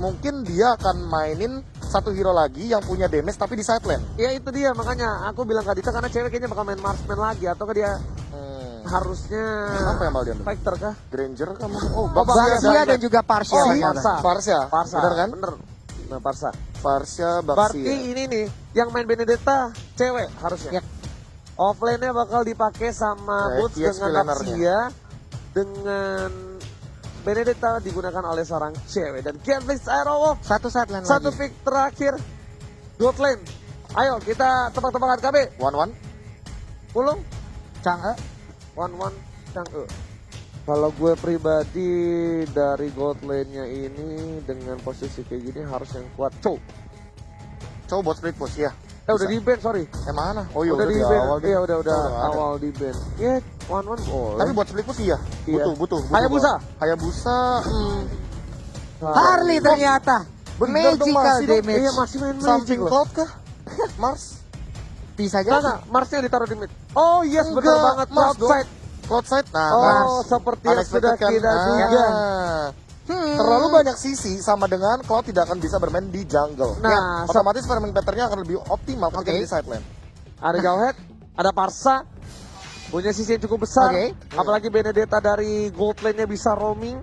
mungkin dia akan mainin satu hero lagi yang punya damage tapi di side lane. Ya itu dia, makanya aku bilang ke Dita karena cewek kayaknya bakal main marksman lagi. Atau dia harusnya... Apa yang bakal dia ambil? Fighter kah? Granger kamu? Oh, Baxia dan juga Parsia. Oh, ternyata. Parsa. Parsia. Bener kan? Bener. Nah, Parsa. Parsia, Berarti Baxia. ini nih, yang main Benedetta cewek harusnya. Yep. Offlane-nya bakal dipakai sama Boots EXP dengan lanernya. Baxia. Dengan Benedetta digunakan oleh seorang cewek. Dan Genflix Aerowolf. Satu saat lane Satu lagi. pick terakhir. Gold lane. Ayo kita tebak-tebakan KB. 1-1. Pulung. Chang'e. 1-1 Chang'e. Kalau gue pribadi dari gold lane-nya ini dengan posisi kayak gini harus yang kuat. Coba buat split push ya. Udah di ban, sorry. Mana? Oh iya Udah di di ban. awal. Iya udah ada. awal di ban. Ya, 1-1 boleh. Tapi buat split push iya. Iya. Butuh. Hayabusa? Hayabusa. Harley ternyata. Bener dong, Magical masih dong. damage. Iya masih main magic Samping loh. Cloud kah? Mars? Bisa Enggak, jadi. Marsnya ditaruh di mid. Oh yes, benar Enggak, banget. Mars dong. Outside. Cloud side? Nah, Oh, Mars. seperti yang Unexpected sudah kan? kita duga. Terlalu banyak sisi sama dengan Cloud tidak akan bisa bermain di jungle. Nah, Otomatis farming pattern-nya akan lebih optimal ketika Oke. di side lane. Ada Jauhead, ada Parsa. Punya sisi yang cukup besar. Oke. Apalagi Benedetta dari gold lane-nya bisa roaming.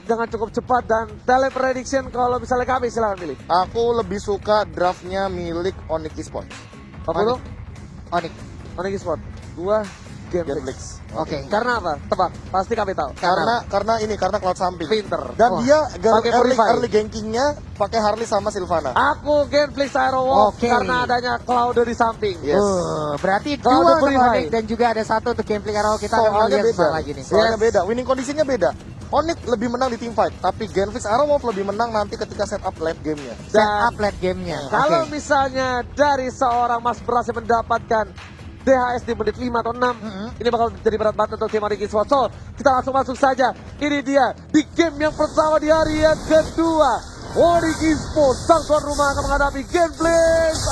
Dengan cukup cepat dan teleprediction kalau misalnya kami silahkan pilih. Aku lebih suka draftnya milik Onyx Esports. Apa lu? Onyx. Onyx Sport. Gua Genflix. Genflix. Oke. Karena apa? Tebak. Pasti kami tahu. Karena Cloud samping. Pinter. Dan Oh, dia pakai Purify. early gankingnya pakai Harley sama Sylvana. Aku Genflix Aerowolf Oke. karena adanya Cloud di samping. Yes. Berarti Kalau dua ada untuk Purify. Onyx dan juga ada satu untuk gameplay Arrow. Kita akan Soalnya melihat beda. sebentar lagi nih. Soalnya Yes. beda. Winning kondisinya beda. Onyx lebih menang di team fight, tapi Genflix Aerowolf lebih menang nanti ketika setup late game-nya. Set Dan up late gamenya. kalau Oke. misalnya dari seorang Mas berhasil mendapatkan DHS di menit 5 atau 6, ini bakal jadi berat banget untuk tim Onyx Esports. So, kita langsung masuk saja. Ini dia di game yang pertama di hari yang kedua. Onyx Esports sang tuan rumah akan menghadapi Genflix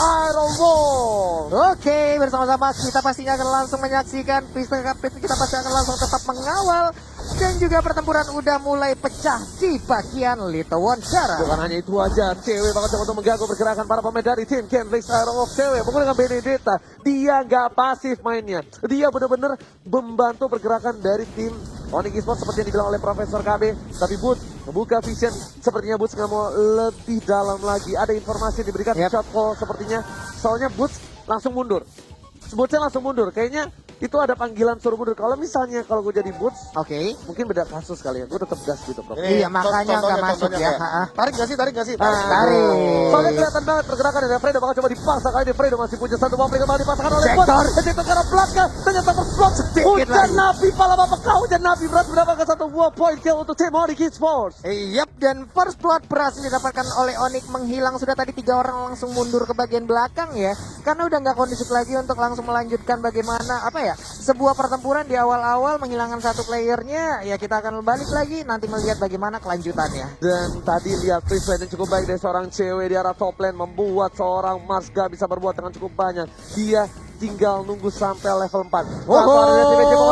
Aerowolf. Oke, bersama-sama kita pastinya akan langsung menyaksikan kita pasti akan langsung tetap mengawal dan juga pertempuran udah mulai pecah di bagian Little Wonjara. Bukan hanya itu aja, cewek bakal coba untuk mengganggu pergerakan para pemain dari tim Genflix Aerowolf. Cewek menggunakan Benedetta, dia nggak pasif mainnya. Dia benar-benar membantu pergerakan dari tim Onyx Esports seperti yang dibilang oleh Profesor KB. Tapi Boots membuka vision, sepertinya Boots nggak mau lebih dalam lagi. Ada informasi yang diberikan Yep. shot call sepertinya. Soalnya Boots langsung mundur. Bootsnya langsung mundur, kayaknya itu ada panggilan suruh mundur. Kalau misalnya kalau gue jadi Boots, Oke. mungkin beda kasus kali ya. Gue tetap gas gitu, Prof. Iya, makanya nggak masuk contohnya ya. kayak, Tarik gak sih? Tarik. Soalnya kelihatan banget pergerakan dari Fredo bakal coba dipaksa kali ini. Fredo masih punya satu mobil kembali dipasangkan oleh Sektor. Boots. Sektor ke arah belakang, ternyata terblok. Sedikit Hujan lagi. Nabi, pala bapak kau hujan Nabi berhasil mendapatkan satu buah point kill untuk tim Onyx Esports. Yap, dan first blood berhasil didapatkan oleh Onyx menghilang. Sudah tadi 3 orang langsung mundur ke bagian belakang ya. Karena udah nggak kondusif lagi untuk langsung melanjutkan bagaimana sebuah pertempuran di awal-awal menghilangkan satu playernya. Ya kita akan balik lagi nanti melihat bagaimana kelanjutannya. Dan tadi lihat pre-play yang cukup baik dari seorang cewek di arah top lane membuat seorang Mars gak bisa berbuat dengan cukup banyak. Dia tinggal nunggu sampai level 4.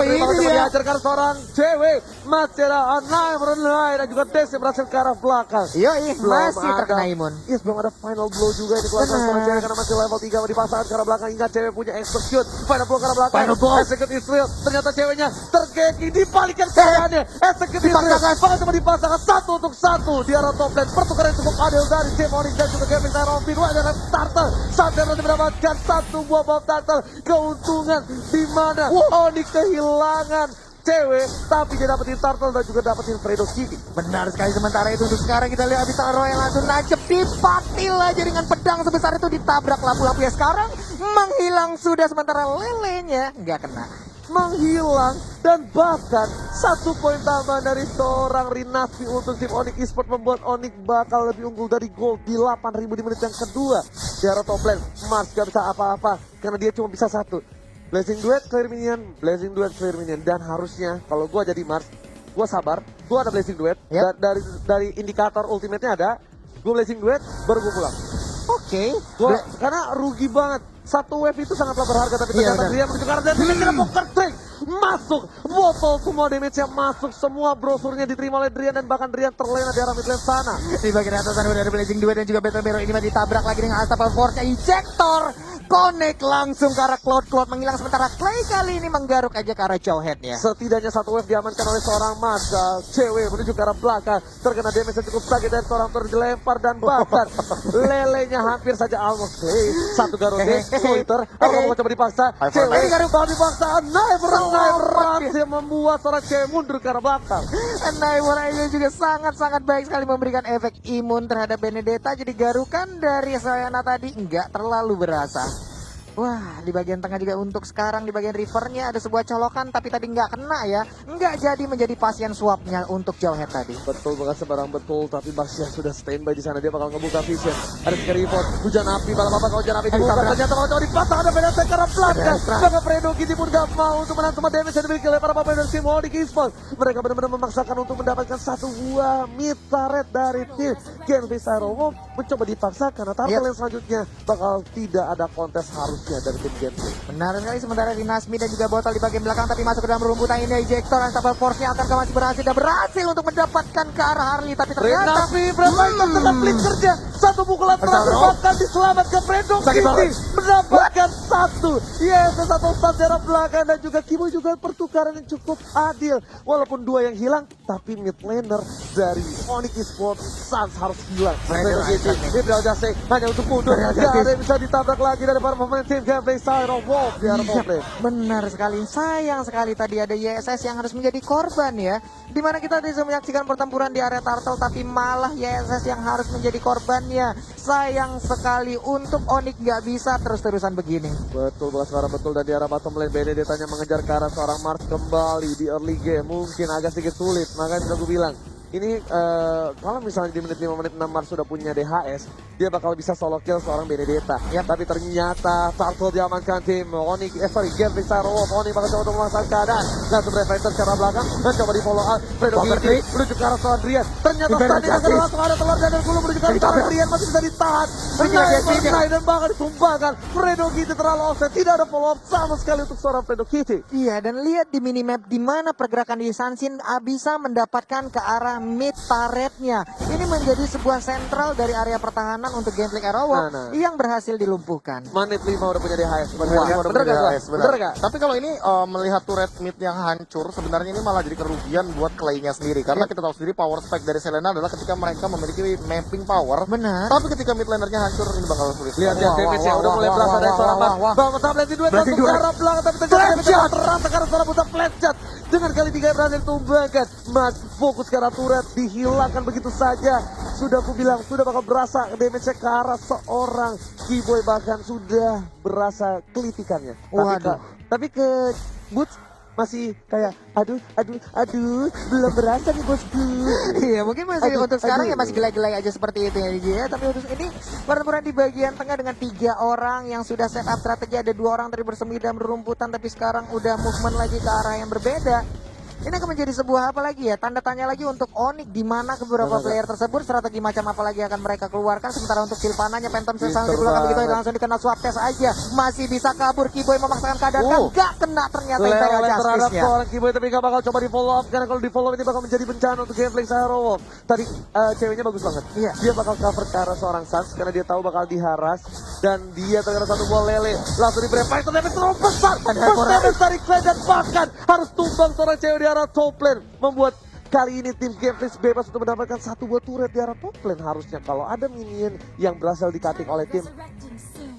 Ini Ini dia. diajarkan seorang cewek. Masera Anai Merenai dan juga Des yang berhasil ke arah belakang. Yoi, Belum masih ada- terkena imun. Yes, belum ada final blow juga ini keluarkan Benar. seorang cewek karena masih level 3 dipasangkan ke arah belakang. Ingat cewek punya execute. Final blow ke arah belakang. Final blow. Execute Israel. Ternyata ceweknya tergeki dibalikan keadaannya. Execute Israel. Dipaksakan. Bahkan cuma dipasangkan 1 untuk 1 di arah top lane. Pertukaran yang cukup adil dari tim Onyx dan juga Kevin Tarofi. Dua adalah starter. Sadar nanti mendapatkan 1 buah bomb turtle. Keuntungan di mana Onyx kehilangan cewek tapi dia dapetin turtle dan juga dapetin Fredo Kitty. Benar sekali, sementara itu untuk sekarang kita lihat Abisal Royal langsung nancep dipatil aja dengan pedang sebesar itu, ditabrak lampu-lampu ya. Sekarang menghilang sudah, sementara lelenya nggak kena. Menghilang dan bahkan 1 poin tambahan dari seorang Rinasvi untuk tim Onyx Esports membuat Onyx bakal lebih unggul dari gold di 8.000 di menit yang kedua. Di arah top lane Mars gak bisa apa-apa karena dia cuma bisa 1. Blazing Duet clear minion, Blazing Duet clear minion. Dan harusnya kalau gue jadi Mars, gue sabar, gue ada Blazing Duet. Yep. Dari indikator ultimate-nya ada, gue Blazing Duet baru gue pulang. Oke. Karena rugi banget. Satu wave itu sangatlah berharga, tapi Iya, ternyata benar. dia menuju ke arah dan tidak poker trick. Masuk, botol semua damage-nya masuk, semua brosurnya diterima oleh Drian dan bahkan Drian terlena di arah mid lane sana. Di bagian atasan udah ada Blazing 2 dan juga Battle Barrel ini masih ditabrak lagi dengan Astapal Force ejector. Connect langsung ke arah Cloud menghilang sementara Clay kali ini menggaruk aja ke arah Jawhead-nya. Setidaknya satu wave diamankan oleh seorang masa cewek menuju ke arah belakang, terkena damage yang cukup sakit dan seorang dilempar dan bahkan lelenya hampir saja almost Clay. Satu Garode, Sloiter, kalau mau coba dipaksa, cewek kalau dipaksa, Never berhasil membuat seorang cewek mundur ke arah belakang. Naiwar ini juga sangat-sangat baik sekali memberikan efek imun terhadap Benedetta. Jadi garukan dari Sayana tadi nggak terlalu berasa. Wah, di bagian tengah juga untuk sekarang di bagian rivernya ada sebuah colokan tapi tadi nggak kena ya. Nggak jadi menjadi pasien swapnya untuk Jawhead tadi. Betul banget sebarang betul, tapi Basya sudah standby di sana, dia bakal ngebuka vision. Ada tiga report, hujan api, malam apa kalau hujan api dibuka, ternyata mau coba dipasang ada Benedetta ke arah belakang. Maka Fredo Kitty pun gak mau untuk menang sama damage yang dimiliki oleh para pemain dari tim Onyx Esports. Mereka benar-benar memaksakan untuk mendapatkan satu buah mid turret dari tim Genvis Aeromob. Mencoba dipaksa karena turtle yang selanjutnya bakal tidak ada kontes harusnya dari tim Genvis. Benar sekali, sementara di Nasmi dan juga Botol di bagian belakang tapi masuk ke dalam rumputan ini ejector dan Astapal Force-nya akan masih berhasil dan berhasil untuk mendapatkan ke arah Harley tapi ternyata Renafi berapa itu tetap split kerja. Satu pukulan terakhir bahkan diselamatkan Fredo Kitty mendapatkan satu. Yes, satu stun jarak belakang dan juga Kimo juga pertukaran yang cukup adil. Walaupun dua yang hilang, tapi mid laner dari Onyx Esports Suns harus hilang. Fredo Kitty, Gabriel Jase hanya untuk mundur. Gak ada yang bisa ditabrak lagi dari para pemain tim Gameplay Siren Wolf di arah top lane. Benar sekali, sayang sekali tadi ada YSS yang harus menjadi korban ya. Dimana kita bisa menyaksikan pertempuran di area turtle tapi malah YSS yang harus menjadi korbannya. Sayang sekali untuk Onyx nggak bisa terus-terusan begini. Betul banget suara betul, dan di arah bottom lane Benedetta mengejar ke arah seorang Mars kembali di early game. Mungkin agak sedikit sulit, makanya sudah gue bilang. Ini kalau misalnya di menit 5 menit 6 Mars sudah punya DHS, dia bakal bisa solo kill seorang Benedetta. Tapi ternyata Turtle diamankan tim Onyx, Genvis Aeromob. Onyx bakal coba untuk memaksakan keadaan. Langsung reflektor ke arah belakang dan coba di follow up. Fredo Kitty menuju ke arah seorang Drian. Ternyata tadi akan langsung ada telur dan gulu menuju ke arah Drian, masih bisa ditahan. Naik dan bahkan ditumbangkan. Fredo Kitty terlalu offset, tidak ada follow up sama sekali untuk seorang Fredo Kitty. Iya, dan lihat di minimap di mana pergerakan di Sunsin bisa mendapatkan ke arah mid turretnya. Ini menjadi sebuah sentral dari area pertahanan untuk Gameplay Arrow yang berhasil dilumpuhkan. Menit 5 udah punya DHS. Bener gak? Tapi kalau ini melihat turret mid yang hancur, sebenarnya ini malah jadi kerugian buat Clay-nya sendiri. Karena kita tahu sendiri power spike dari Selena adalah ketika mereka memiliki mapping power. Benar. Tapi ketika mid lanernya hancur, ini bakal sulit. Lihat ya, damage ya udah mulai berasa dari seorang Bang. Bang, tablet di duet satu ke arah belakang, tapi terjadi terasa karena seorang buta flat shot. Dengan kali 3 yang berhasil tumbangkan. Mas fokus ke arah turret, dihilangkan begitu saja. Sudah aku bilang, sudah bakal berasa damage-nya ke arah seorang Keyboy, bahkan sudah berasa kelitikannya. Tapi ke Boots masih kayak aduh belum berasa nih bosku. Iya, mungkin masih untuk sekarang ya masih gelai-gelai aja seperti itu ya. Tapi untuk ini pertempuran di bagian tengah dengan 3 orang yang sudah set up strategi, ada 2 orang tadi bersemi dalam rumputan tapi sekarang udah movement lagi ke arah yang berbeda. Ini akan menjadi sebuah apa lagi ya, tanda tanya lagi untuk Onyx, di mana beberapa player tersebut strategi macam apa lagi akan mereka keluarkan. Sementara untuk Silvananya Phantom Sesang di belakang begitu langsung dikena swap test aja, masih bisa kabur. Keyboy memaksakan keadaan kan gak kena ternyata Imperial Justice-nya. Seorang Keyboy tapi gak bakal coba di follow up, karena kalau di follow up ini bakal menjadi bencana untuk Gameplay Aeromob. Tadi ceweknya bagus banget. Iya. Dia bakal cover ke arah seorang Sans karena dia tahu bakal diharas dan dia terkena satu buah lele. Langsung di break tapi terlalu besar. Damage dari Clay dan bahkan harus tumbang seorang cewek di arah top lane, membuat kali ini tim Gameplay bebas untuk mendapatkan satu buah turret di arah top lane. Harusnya kalau ada minion yang berhasil di-cutting oleh tim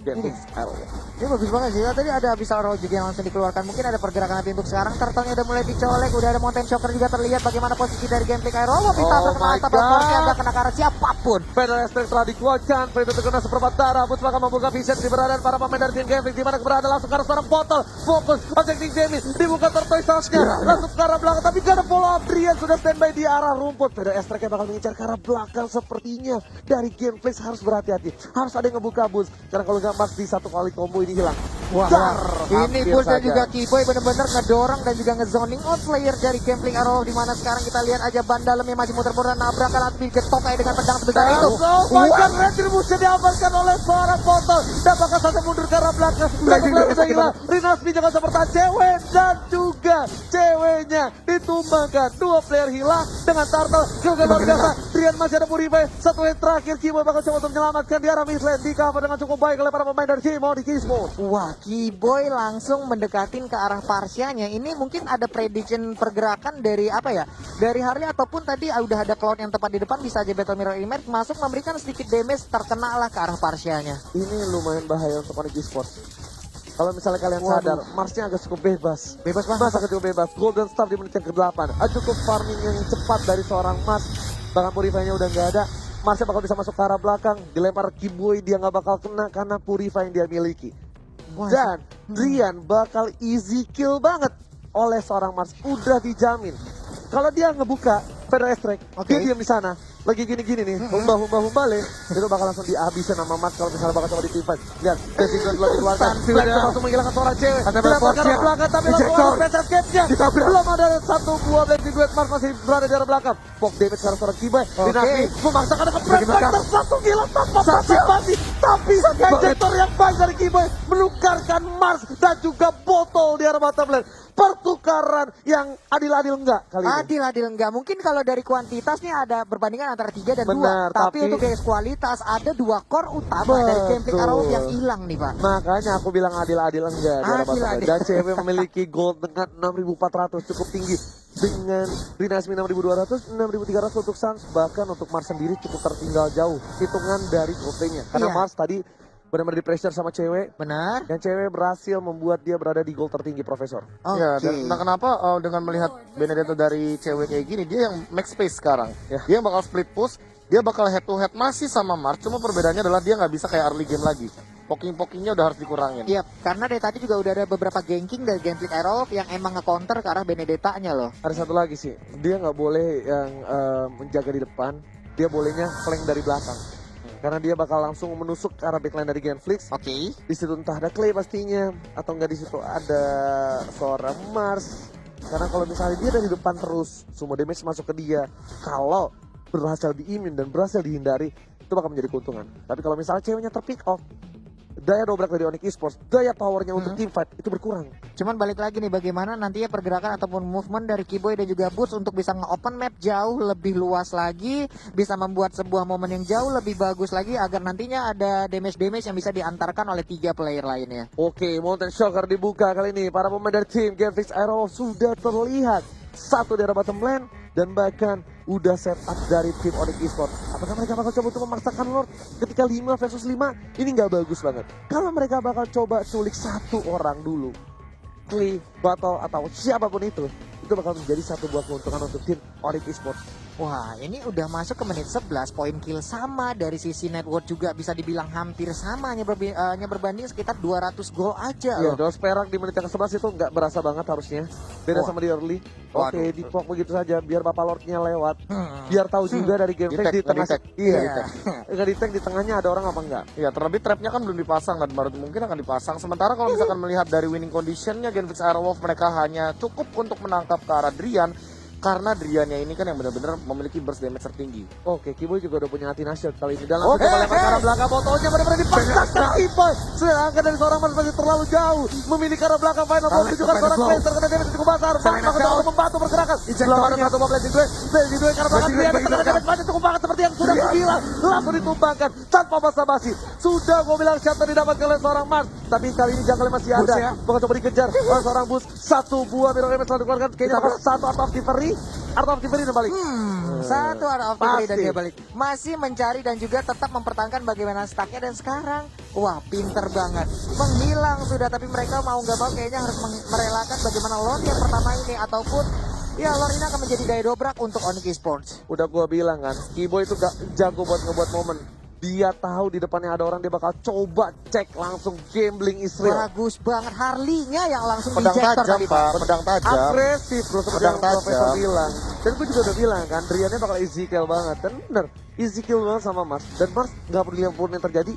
Gameplay Aeromob. Ini bagus banget sih. Tadi ada Abyssal Row juga yang langsung dikeluarkan. Mungkin ada pergerakan api untuk sekarang. Turtle-nya udah mulai dicolek. Udah ada Mountain Shocker juga terlihat bagaimana posisi dari Gameplay Aeromob. Ditabrak kena atap Force-nya gak kena ke arah siapapun. Pedal Aspect telah dikuatkan. Fredo terkena seperempat darah. Boots bakal membuka vision di keberadaan para pemain dari tim Gameplay. Dimana keberadaan langsung ke arah seorang botol. Fokus. Objective Jamie. Dibuka Tortoise House-nya. Langsung ke arah belakang. Tapi gak ada follow up. Drian sudah standby di arah rumput. Pedal Aspect bakal mengincar ke arah belakang. Sepertinya dari Gameplay harus berhati-hati. Harus ada yang ngebuka Boots. Karena kalau gak pasti satu kali combo ini hilang. Dar, Ini hampir Bulls dan saja. juga Kiboy benar-benar ngedorong dan juga ngezoning out player dari Gambling Arrow, di mana sekarang kita lihat aja Ban Dalamnya masih muter-muter nabrakan Atbi Getokai dengan pedang sebesar itu. Bahkan retribusi diamankan oleh seorang botol. Dan bahkan saja mundur ke arah belakang. Belakang sudah hilang. Rinasmi jangan seperti cewek dan juga ceweknya ditumbangkan. Dua player hilang dengan Turtle. Juga luar biasa. Drian masih ada Purify. Satu yang terakhir Kiboy bakal coba untuk menyelamatkan di arah midlane. Di cover dengan cukup baik oleh para pemain dari Team Onyx Esports. Wah, Kiboy langsung mendekatin ke arah Parsianya. Ini mungkin ada prediction pergerakan dari apa ya? Dari Harley ataupun tadi udah ada Cloud yang tepat di depan, bisa aja Battle Mirror Image masuk memberikan sedikit damage, terkena lah ke arah Parsianya. Ini lumayan bahaya untuk Onyx Esports. Kalau misalnya kalian sadar, Marsnya agak cukup bebas. Bebas banget. Mars agak cukup bebas. Golden Staff di menit yang ke-8. Cukup farming yang cepat dari seorang Mars. Bahkan Purify-nya udah nggak ada. Marsnya bakal bisa masuk ke arah belakang. Dilempar Kiboy, dia nggak bakal kena karena Purify yang dia miliki. Dan Drian bakal easy kill banget oleh seorang Mars. Udah dijamin. Kalau dia ngebuka Feder Strike, dia diam di sana. Lagi gini-gini nih, humba-humba-humbale, itu bakal langsung dihabisin sama Mars kalau misalnya bakal coba di team fight. Lihat, Desi belum dikeluarkan. Flex langsung menghilangkan seorang cewek. Dilempar ke belakang, tapi langsung best escape-nya. Belum ada satu buah blessing duet, Mars masih berada di arah belakang. Pop damage sekarang seorang Kiboy. Dinasti memaksakan dengan Brand Fighter satu gila tanpa basa-basi. Tapi ejector yang baik dari Kiboy menukarkan Mars dan juga botol di arah bottom lane. Pertukaran yang adil-adil enggak kali ini? Adil enggak. Mungkin kalau dari kuantitas nih ada perbandingan antara 3 dan 2. Benar, Tapi tapi- untuk guys kualitas ada 2 core utama dari Gambling Arrow yang hilang nih, Pak. Makanya aku bilang adil-adil enggak di arah bottom lane. Adil-adil. Dan cewek memiliki gold dengan 6.400 cukup tinggi. Dengan Rinasmi 6.200, 6.300 untuk Suns. Bahkan untuk Mars sendiri cukup tertinggal jauh. Hitungan dari goldnya. Karena Iya. Mars tadi benar-benar di pressure sama cewek. Benar. Dan cewek berhasil membuat dia berada di gold tertinggi, Profesor. Ya, dan entah kenapa dengan melihat Benedetto dari cewek kayak gini, dia yang max space sekarang. Ya. Dia bakal split push, dia bakal head to head masih sama Mars, cuma perbedaannya adalah dia nggak bisa kayak early game lagi. Poking-pokingnya udah harus dikurangin. Iya, karena dari tadi juga udah ada beberapa ganking dari Gambling Arrow yang emang nge-counter ke arah Benedettanya loh. Ada satu lagi sih, dia nggak boleh yang menjaga di depan, dia bolehnya flank dari belakang. Karena dia bakal langsung menusuk ke arah backline dari Genflix. Oke. Di situ entah ada Clay pastinya, atau enggak di situ ada seorang Mars. Karena kalau misalnya dia dari depan terus, semua damage masuk ke dia. Kalau berhasil diimin dan berhasil dihindari, itu bakal menjadi keuntungan. Tapi kalau misalnya ceweknya terpick off, daya dobrak dari Onyx Esports, daya powernya untuk team fight itu berkurang. Cuman balik lagi nih bagaimana nantinya pergerakan ataupun movement dari Kiboy dan juga Boots untuk bisa nge-open map jauh lebih luas lagi, bisa membuat sebuah momen yang jauh lebih bagus lagi agar nantinya ada damage-damage yang bisa diantarkan oleh 3 player lainnya. Oke, Mountain Shocker dibuka kali ini. Para pemain dari tim Genflix Arrow sudah terlihat. Satu di arah bottom lane dan bahkan udah set up dari tim Onyx Esports. Apakah mereka bakal coba untuk memaksakan Lord ketika 5 versus 5? Ini nggak bagus banget. Kalau mereka bakal coba culik satu orang dulu, Clay, Battle atau siapapun itu bakal menjadi satu buah keuntungan untuk tim Onyx Esports. Wah, ini udah masuk ke menit 11, poin kill sama dari sisi network juga bisa dibilang hampir sama, hanya berbanding sekitar 200 gol aja Iya, loh. dos perak di menit yang ke-11 itu nggak berasa banget harusnya. Beda Wah. sama di early. Oke, Waduh. dipok begitu saja biar Bapak Lordnya lewat. Biar tahu juga dari game Di-tag, di tengah. nge-di-tag. Iya, Iya. nggak di-tag di tengahnya ada orang apa enggak? Ya, terlebih trapnya kan belum dipasang dan baru mungkin akan dipasang. Sementara kalau misalkan melihat dari winning conditionnya Genflix Airwolf, mereka hanya cukup untuk menangkap ke arah Drian. Karena Driannya ini kan yang benar-benar memiliki burst damage tertinggi. Oke, Kiboy juga udah punya Athena Shield kali ini. Dan langsung Oke, coba lempar ke arah belakang, botolnya benar-benar dipaksakan Kiboy. Sedangkan dari seorang Mars masih terlalu jauh. Memilih ke arah belakang, final ball tunjukkan seorang Clay terkena damage cukup besar. Mars bakal coba membantu pergerakan. Belum ada satu ball blessing duel. Blessing duel karena belakang dia terkena damage banyak cukup banget seperti yang sudah kubilang. Langsung ditumbangkan tanpa basa-basi. Sudah gue bilang shutter didapatkan oleh seorang Mars. Tapi kali ini jangkauannya masih ada. Bakal coba dikejar oleh seorang Bus. Satu buah mirror image telah dikeluarkan. Kayaknya bakal satu Art of Thievery. Art of Thievery udah balik. Satu out of three dan Pasti. dia balik. Masih mencari dan juga tetap mempertahankan bagaimana stacknya dan sekarang, wah pinter banget. Menghilang sudah tapi mereka mau nggak mau kayaknya harus merelakan bagaimana Lord yang pertama ini ataupun ya Lord ini akan menjadi daya dobrak untuk Onyx Esports. Udah gua bilang kan, Kiboy itu gak jago buat ngebuat momen. Dia tahu di depannya ada orang, dia bakal coba cek langsung gambling Israel. Bagus banget Harley-nya yang langsung Pedang ejector tajam, tadi, Pak. Pedang tajam. Agresif bro, seperti Pedang yang Profesor tajam. bilang. Dan gue juga udah bilang kan, Driannya bakal easy kill banget. Dan bener, easy kill banget sama Mars. Dan Mars gak peduli apapun yang terjadi,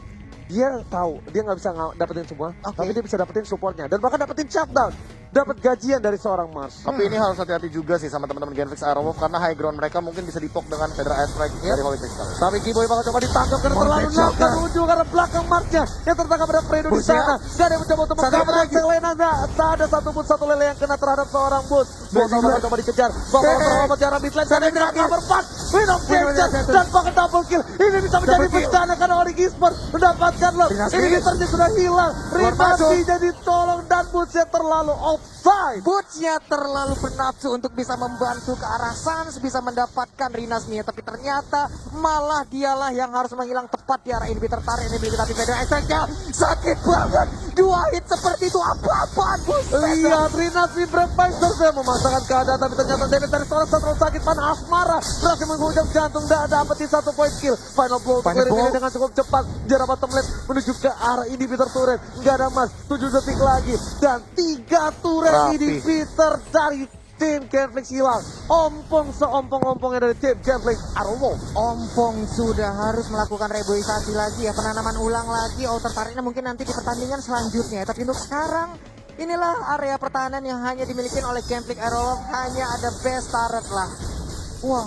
dia tahu dia nggak bisa dapetin semua, Oke. tapi dia bisa dapetin supportnya dan bahkan dapetin shutdown, dapat gajian dari seorang Mars. Tapi ini harus hati-hati juga sih sama teman-teman Genfix Aerowolf karena high ground mereka mungkin bisa dipok dengan Fedra Airstrike dari Holy Crystal. Tapi Kiboy bakal coba ditangkap karena terlalu nakal muncul karena belakang Marsnya yang tertangkap pada Fredo di sana. Gak ada yang mencoba untuk Satu mengcover lagi. Selena, tak ada satupun satu lele yang kena terhadap seorang bot. Botol bakal coba dikejar, bakal terlambat jarak midlane dan yang cover pas. Win of Capture dan pakai double kill. Ini bisa menjadi bencana karena Onyx Esports mendapatkan loh. Ini Winternya sudah hilang, Rinasvinya ditolong dan Bootsnya terlalu offside. Bootsnya terlalu bernafsu untuk bisa membantu ke arah Sans, bisa mendapatkan Rinasmia, tapi ternyata malah dialah yang harus menghilang tepat di arah inhibitor tarik inhibitor, tapi Fedra Airstrike-nya sakit banget. 2 hit seperti itu apa-apaan, buset. Lihat Rinasvi Breakmaster saya memaksakan keadaan, tapi ternyata damage dari seorang terlalu sakit. Pan Asmara berhasil menghujam jantung, tidak dapetin 1 point kill. Final blow untuk Final Clearing blow. ini dengan cukup cepat. Jarak bottom lane menuju ke arah inhibitor turret. Nggak ada mas, 7 detik lagi dan 3 turret Rapi. inhibitor dari tim Genflix hilang. Ompong seompong-ompongnya dari tim Genflix Aerowolf. Ompong sudah harus melakukan reboisasi lagi ya, penanaman ulang lagi. Outer tariknya mungkin nanti di pertandingan selanjutnya, tapi untuk sekarang inilah area pertahanan yang hanya dimiliki oleh Genflix Aerowolf. Hanya ada best turret lah. Wah,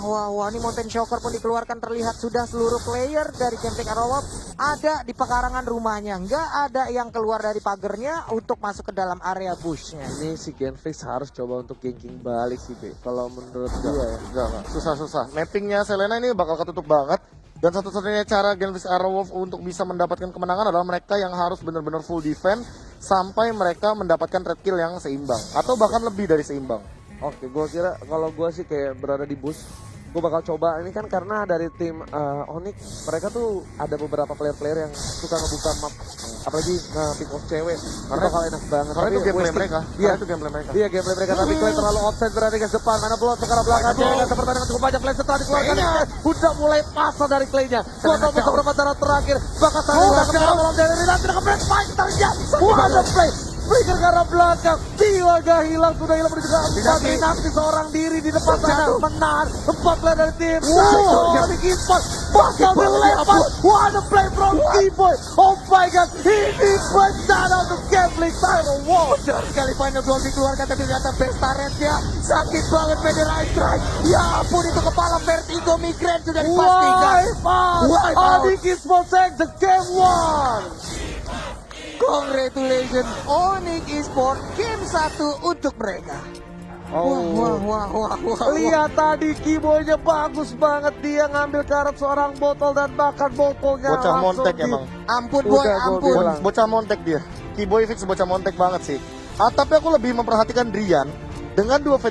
ini Mountain Shocker pun dikeluarkan, terlihat sudah seluruh player dari Genflix Aerowolf ada di pekarangan rumahnya. Nggak ada yang keluar dari pagernya untuk masuk ke dalam area bushnya. Ini si Genflix harus coba untuk ganking balik sih, Be. Kalau menurut gue ya. Enggak. Susah-susah. Mappingnya Selena ini bakal ketutup banget. Dan satu-satunya cara Genfix Aerowolf untuk bisa mendapatkan kemenangan adalah mereka yang harus benar-benar full defense sampai mereka mendapatkan red kill yang seimbang atau bahkan lebih dari seimbang. Oke, gue kira kalau gue sih kayak berada di bus, gue bakal coba ini kan karena dari tim Onyx mereka tuh ada beberapa player-player yang suka ngebuka map, apalagi pick off cewek, Karena- bakal enak banget. Karena itu gameplay wasting- mereka. Iya, Karena itu gameplay mereka. iya gameplay mereka, tapi Clay terlalu offset berarti ke depan, karena belum sekarang belakang dia dan pertandingan cukup banyak Clay setelah dikeluarkan. Udah mulai pasal dari Clay-nya. Foto beberapa cara terakhir, bakal tadi malam dari Rina tidak ke break fight terjadi. Wah, ada play. Flicker ke arah belakang, Tiwaga hilang, sudah hilang menuju ke 4 Rinasvi seorang diri di depan sana, menahan 4 player dari tim Onyx Esports, bakal dilempar, what a play from Kiboy, oh my god, ini bencana untuk Genflix Aerowolf. Benar sekali, final blow dikeluarkan, tapi ternyata best turretnya sakit banget. Fedra Airstrike, ya ampun, itu kepala vertigo migraine sudah dipastikan. Wipe out, Wipe out. Onyx Esports take the game 1. Congratulations Onyx Esports, game 1 untuk mereka. Wah. Lihat tadi Kiboynya bagus banget, dia ngambil karet seorang botol dan bahkan botolnya Bocah langsung montek emang. Ampun boy, Udah, gua ampun. bilang. Bocah montek dia. Kiboy fix bocah montek banget sih. Tapi aku lebih memperhatikan Drian dengan 2